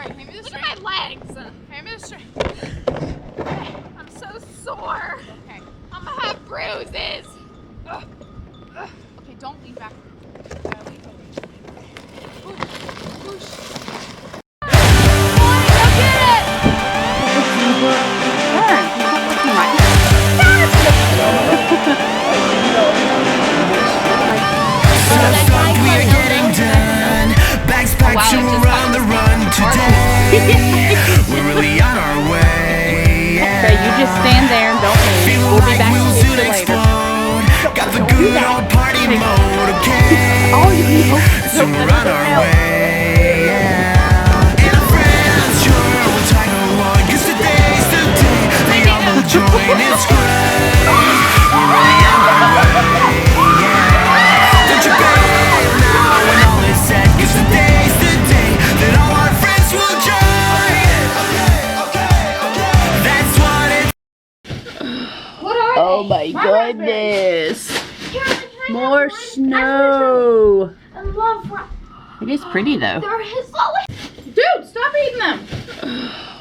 Alright, hand me the string. Look at my legs. Hand me the string. I'm so sore. Okay. I'm gonna have bruises. Okay, don't lean back. Lean forward. Push. We're getting done. Bags packed to around the run today. We're really on our way. Okay, you just stand there and don't move. We'll be back We'll to soon you later. explode. Got the good old party mode, okay? Soon we're on our way. And our friends sure will tag along, 'cause today's the day they all will join. It's great. We're really on our way. Don't you bail now when all is said, 'cause today's the day that all our friends will join. That's what it's. Oh my goodness. More snow. I love It is pretty though. they're his lolly. Dude, stop eating them.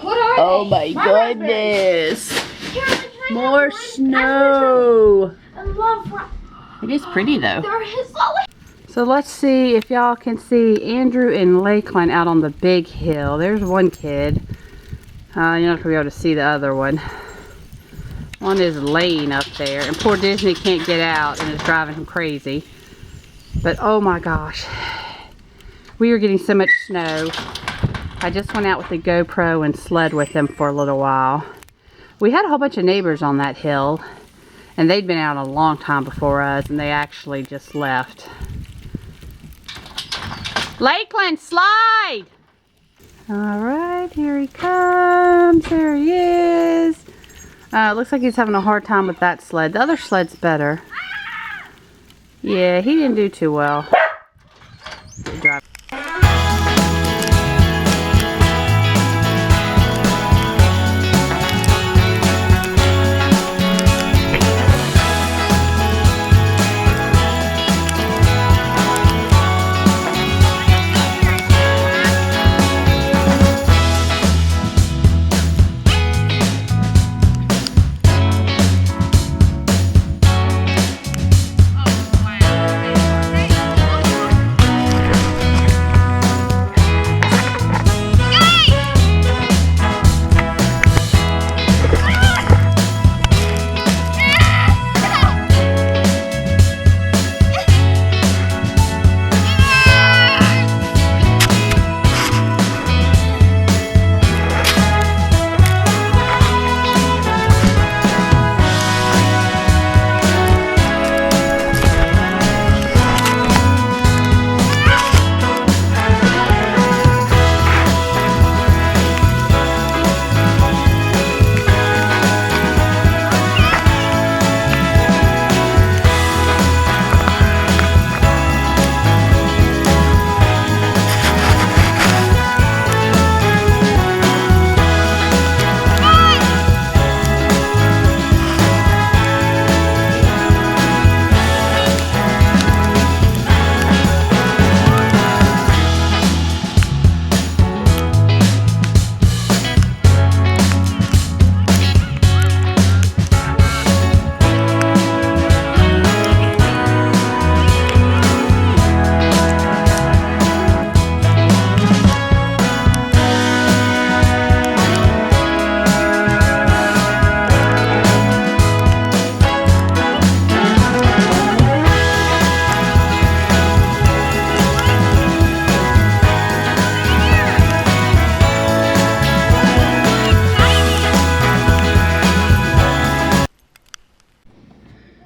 What are Oh they? my goodness. Caroline, can I More have one? snow. I love It is pretty though. they're his lolly. So let's see if y'all can see Andrew and Lakeland out on the big hill. There's one kid. You're not going to be able to see the other one. One is laying up there. And poor Disney can't get out and it's driving him crazy. But oh my gosh. We are getting so much snow. I just went out with the GoPro and sled with them for a little while. We had a whole bunch of neighbors on that hill. And they'd been out a long time before us. And they actually just left. Lakeland, slide! Alright, here he comes. There he is. Looks like he's having a hard time with that sled. The other sled's better. Yeah, he didn't do too well. Good drive.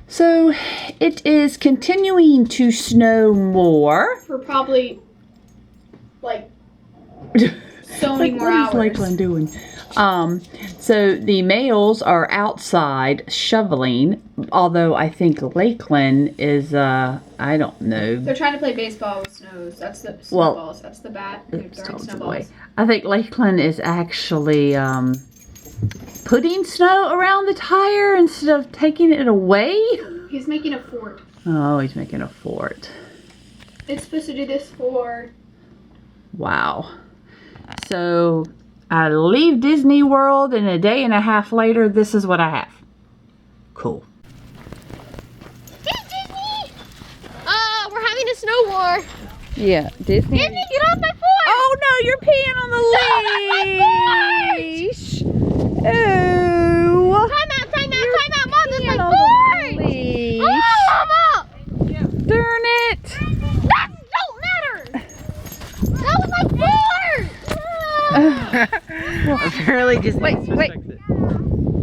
So it is continuing to snow more. For probably like so many more hours. What is Lakeland doing? So the males are outside shoveling, although I think Lakeland is, I don't know. They're trying to play baseball with snows. That's the Well, snowballs. That's the bat. They're throwing Stones snowballs. away. I think Lakeland is actually putting snow around the tire instead of taking it away. He's making a fort. Oh, he's making a fort. It's supposed to do this for... Wow. So I leave Disney World and a day and a half later, this is what I have. Cool. Disney! We're having a snow war. Yeah, Disney. Disney, get off my board! Oh no, you're peeing on the leash. Oh. Time out, Mom, that's my on board! the leash. Oh, Mama! Darn it. That don't matter! That was my board! Apparently just wait.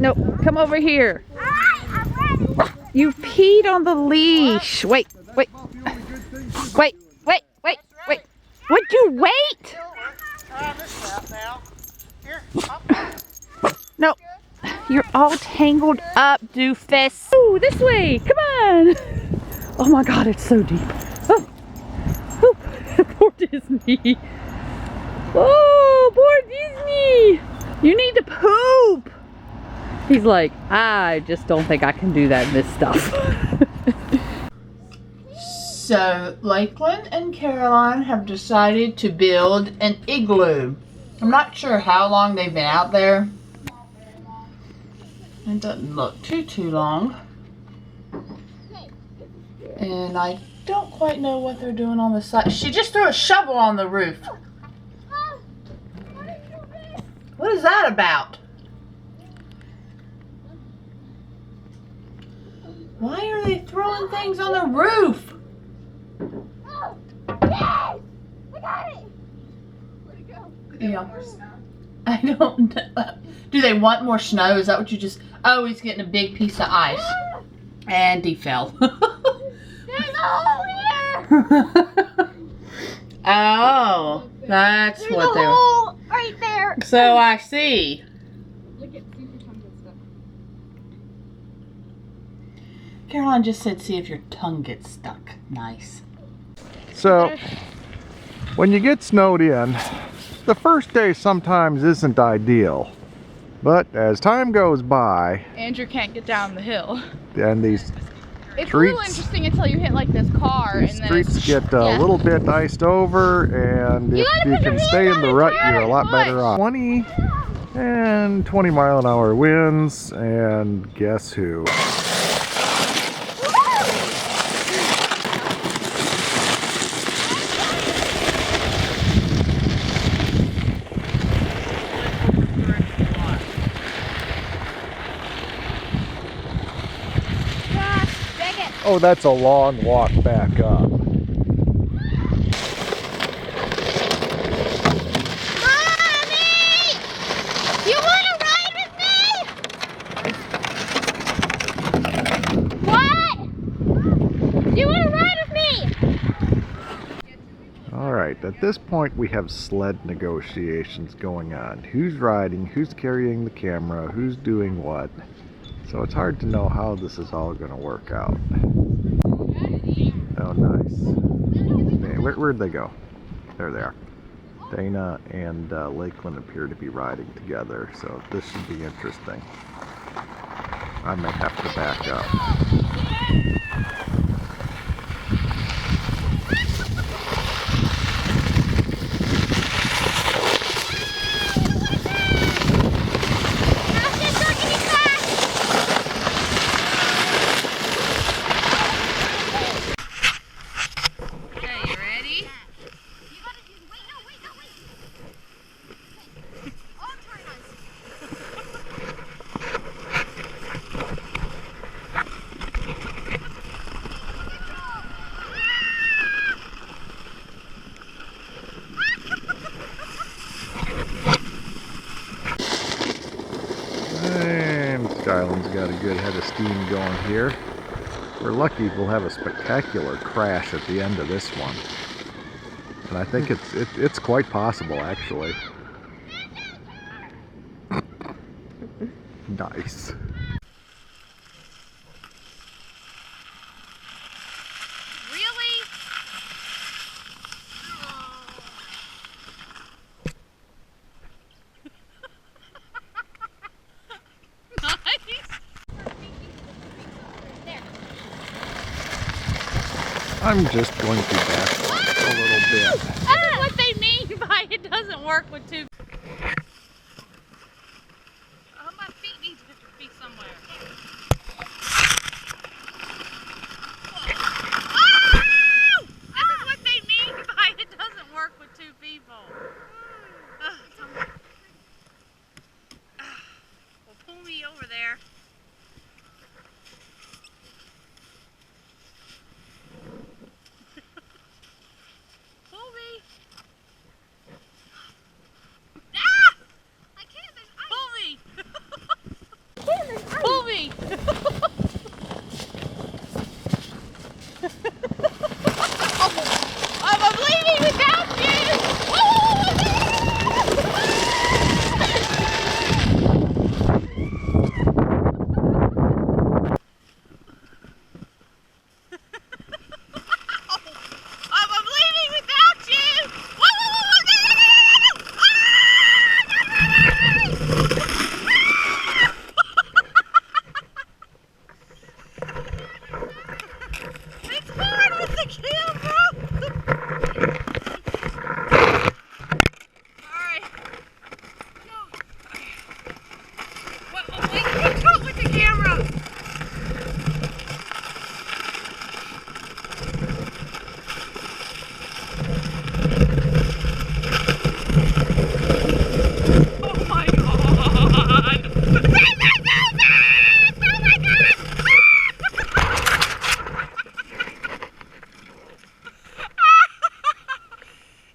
No, come over here. I'm ready! You peed on the leash. Wait. Would you wait? No. You're all tangled up, doofus. Oh, this way. Come on. Oh my God, it's so deep. Oh. Poor Disney. Oh, poor Disney. You need to poop. He's like, I just don't think I can do that in this stuff. So, Lakeland and Caroline have decided to build an igloo. I'm not sure how long they've been out there. It doesn't look too long. And I don't quite know what they're doing on the side. She just threw a shovel on the roof. What is that about? Why are they throwing things on the roof? Yes! I got it! Where'd it go? Yeah. I don't know. Do they want more snow? Is that what you just... Oh, he's getting a big piece of ice. And he fell. There's a hole here! Oh, that's There's what a they're... hole right there! So I see. Caroline just said, see if your tongue gets stuck. Nice. So, when you get snowed in, the first day sometimes isn't ideal. But as time goes by, Andrew can't get down the hill. and these It's a little streets, interesting until you hit like this car these and then streets it's, get a little bit iced over, and if you can stay in the rut, you're a lot better off. 20 and 20 mile an hour winds, and guess who? Oh, that's a long walk back up. Mommy! You want to ride with me? What? You want to ride with me? Alright, at this point we have sled negotiations going on. Who's riding, who's carrying the camera, who's doing what. So it's hard to know how this is all going to work out. Oh, nice. Where'd they go? There they are. Dana and Lakeland appear to be riding together, so this should be interesting. I may have to back up. Skyland's got a good head of steam going here. If we're lucky, we'll have a spectacular crash at the end of this one. And I think it's quite possible, actually. Nice. Really? I'm just going to back up a little bit. This is what they mean by it doesn't doesn't work with two. Oh, my feet need to be somewhere. Oh! This is what they mean by it doesn't work with two people. Well, pull me over there. Pull me. Ah! I can't. Pull me. Pull me. I'm leaving without you. I'm leaving without you. It's hard with the camera. Alright. Go. Wait, can't talk with the camera. Oh my god.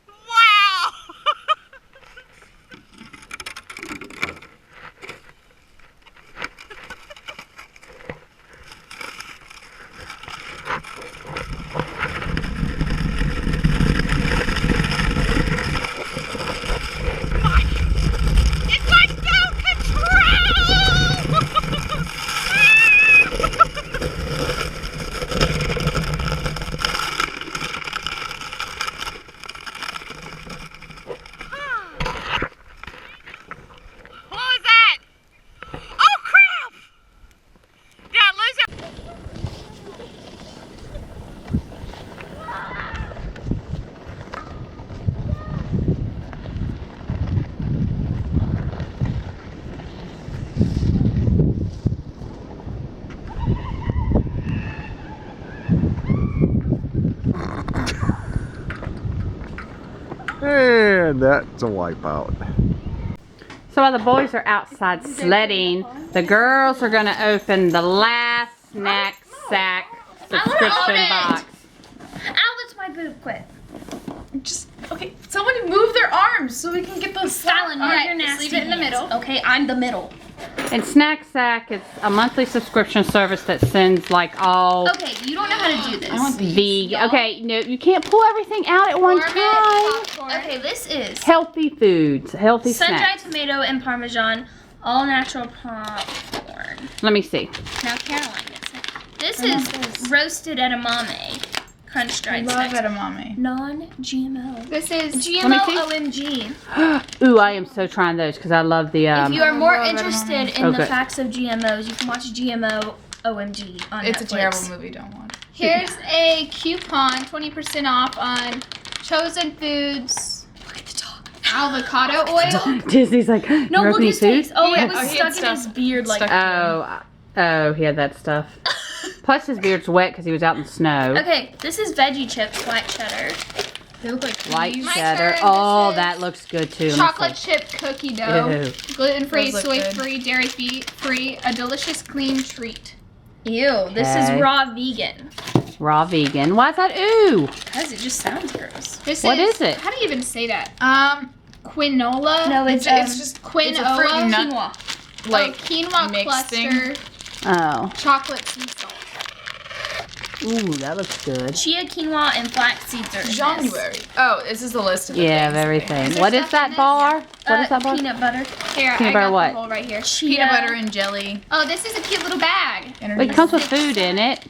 Wow! It's like no control! What was that? Oh crap! Did I lose it? And that's a wipeout. So while the boys are outside sledding, the girls are going to open the last snack sack subscription it. box. Ow, that's my boob. Quit. Just okay. Somebody move their arms so we can get those. Fallon, move your nasty leave it in the hands. middle. Okay, I'm the middle. And Snack Sack is a monthly subscription service that sends like all Okay, you don't know how to do this. I want the, okay, no, you can't pull everything out at one time. Okay, this is Healthy foods, healthy sun-dried snacks. tomato and Parmesan, all natural popcorn. Let me see. Now Caroline gets it. This is roasted edamame, crunch dried Love snacks. edamame. Non-GMO. This is GMO Let OMG. Ooh, I am so trying those because I love the, If you are more love interested edamame. in the Okay. facts of GMOs, you can watch GMO OMG on It's a Netflix. terrible movie. Don't watch. Here's a coupon, 20% off on chosen foods, Look at the dog. avocado oil. Disney's like, No, you look opening at his food? face. Oh, Yeah. it was Oh, he had stuck in stuff his beard like. stuck- Oh, he had that stuff. Plus his beard's wet because he was out in the snow. Okay, this is veggie chips, white cheddar. They look like White peas. My cheddar. turn. Oh, This is that looks good too. Let me Chocolate see. chip cookie dough, Ew. gluten-free, Those look good. soy-free, dairy-free, a delicious clean treat. Ew, this is Okay. raw vegan. Raw vegan. Why is that ooh? Because it just sounds gross. This What is it? How do you even say that? Quinola. No, it's just quinoa. it's a fruit and nut Quinoa. like quinoa mix cluster, thing. Oh. chocolate sea salt. Ooh, that looks good. Chia, quinoa, and flax seeds are in this. January. Oh, this is the list of the Yeah, of things. everything. there What is stuff in that this? bar? What is that bar? Peanut butter. Here, Peanut I butter got what? the whole right here. Chia. Peanut butter and jelly. Oh, this is a cute little bag. It comes with food in it.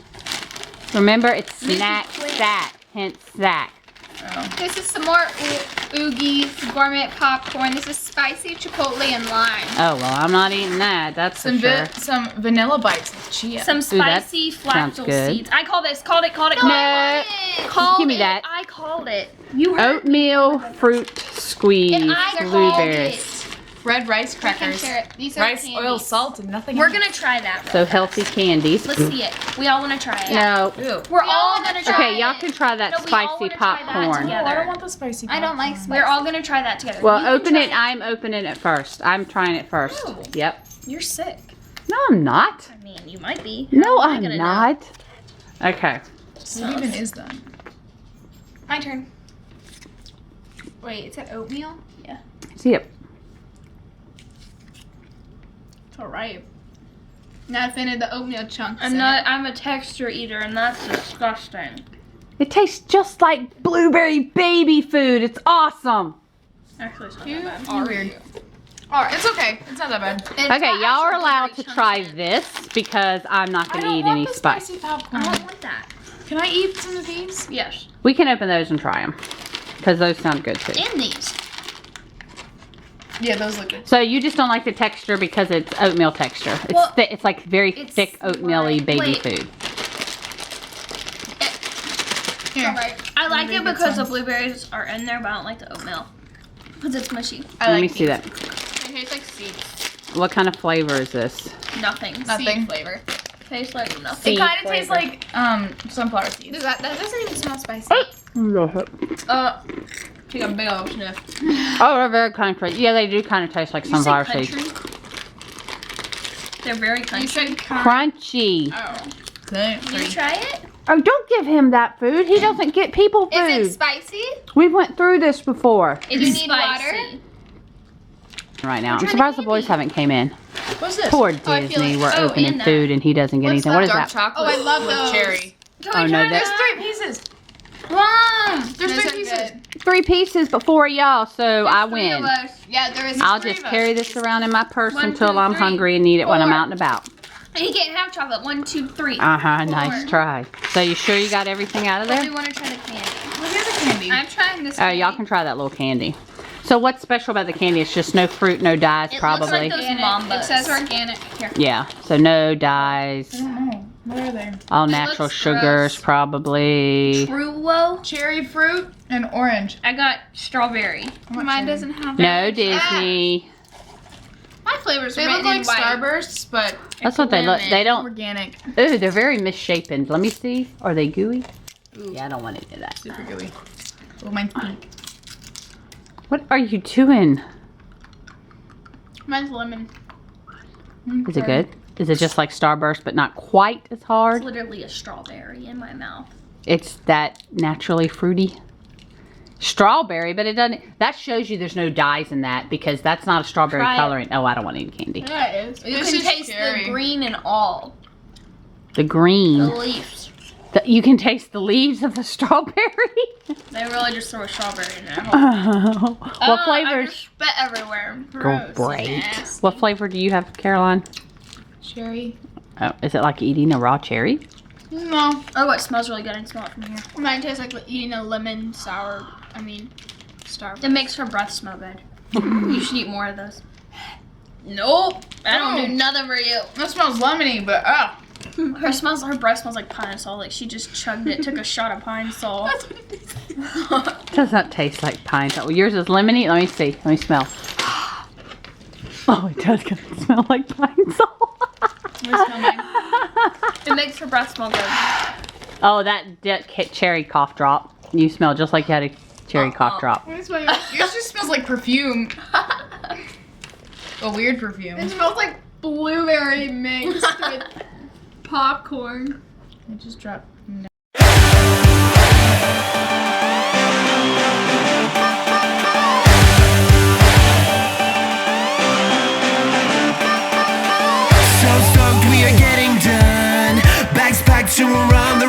Remember, it's This is snack plain. sack, hence sack. This is some more Oogie's gourmet popcorn. This is spicy chipotle and lime. Oh, well, I'm not eating that. That's for sure. Some vanilla bites with chia. Some spicy sounds flaxel good. seeds. I called it. Called it. No. Called Give me it. that. I called it. You heard Oatmeal fruit squeeze. and I called Blueberries. it. Red rice crackers. These are Rice, candies. oil, salt, and nothing We're else. gonna try that. So healthy candies. Let's see it. We all want to try it. No. Ew. We're all gonna try Okay, it. y'all can try that No, we all spicy wanna try that popcorn. together. Oh, I don't want the spicy I don't like popcorn. spicy. We're all gonna try that together. Well, You can open try it. I'm opening it first. I'm trying it first. Oh. Yep. You're sick. No, I'm not. I mean, you might be. No, How am I I'm gonna know? not. Okay. What even is that? My turn. Wait, it's an oatmeal? See it. It's alright. Not offended the oatmeal chunks. I'm a texture eater, and that's disgusting. It tastes just like blueberry baby food. It's awesome. Actually, it's not Who that bad. are weird. you? Alright, it's okay. It's not that bad. Okay, y'all are allowed to try this because I'm not going to eat any spice. spicy popcorn. I don't want that. Can I eat some of these? Yes. We can open those and try them because those sound good too. And these. Yeah, those look good. So you just don't like the texture because it's oatmeal texture. It's Well, it's like very it's thick oatmeal-y like- baby wait. food. Here. I like Maybe it it's because the some- blueberries are in there, but I don't like the oatmeal. Because it's mushy. Let me see that. It tastes like seeds. What kind of flavor is this? Nothing. Nothing. Seed flavor. Tastes like nothing. It Seed kind of tastes flavor. like sunflower seeds. That doesn't even smell spicy. Take a big old sniff. Oh, they're very country. Yeah, they do kind of taste like Did you say sunflower seeds. country? They're very You country. said Crunchy. Oh. Okay, Did you try it? Oh, don't give him that food. He doesn't get people Is it food. spicy? We went through this before. Do you need water? Spicy. Right now, I'm trying to surprised the give boys you. haven't came in. What's this? Poor I feel Disney. like- We're oh, opening and that. food and he doesn't get anything. What is Dark that? chocolate. Oh, I love with those. cherry. Oh no, There's that 3 pieces. Mom! There's Those 3 are pieces. good. 3 pieces, but 4 of y'all, so I Three of win. us. Yeah, there is. I'll three just of us. carry this around in my purse 1, until 2, I'm 3, hungry and need it when I'm 4. out and about. And you can't have chocolate. 1, 2, 3. Nice 4. try. So you sure you got everything out of But there? we want to try the candy. Look at the candy. I'm trying this. Oh, y'all can try that little candy. So what's special about the candy? It's just no fruit, no dyes, It looks probably. like those Organic. Mambas. It says organic. Here. Yeah, so no dyes, I don't know. What are they? all It natural looks sugars, gross. probably. Truo. Cherry fruit and orange. I got strawberry. Mine doesn't have. No Disney. My flavor's They written look like in white. Starbursts, but That's what they look. They don't. organic. Ooh, they're very misshapen. Let me see. Are they gooey? Yeah, I don't want any of that. Super gooey. Oh, mine's pink. What are you doing? Mine's lemon. Is it good? Is it just like Starburst, but not quite as It's hard? literally a strawberry in my mouth. It's that naturally fruity strawberry, but it doesn't. That shows you there's no dyes in that because that's not a strawberry Try it. coloring. Oh, I don't want any candy. Yeah, it is. You This can is taste cherry. the green and all. The The green. leaves. You can taste the leaves of the strawberry. They really just throw a strawberry in there. What I flavors? just spit everywhere. Great. What flavor do you have, Caroline? Cherry. Oh, is it like eating a raw cherry? No. Oh, it smells really good. I can smell it from here. Mine tastes like eating a lemon sour. Starburst. It makes her breath smell good. You should eat more of those. Nope. I don't do nothing for you. That smells lemony, but Her breath smells like pine sol. Like she just chugged it, took a shot of pine sol. That's what it is. Does not taste like pine. Well, yours is lemony. Let me see. Let me smell. Oh, it does kind of smell like pine salt. It makes her breath smell good. Oh, that cherry cough drop. You smell just like you had a cherry cough drop. Yours just smells like perfume. A weird perfume. It smells like blueberry mixed with popcorn. It just dropped. So stoked we are getting done. Bags packed to around the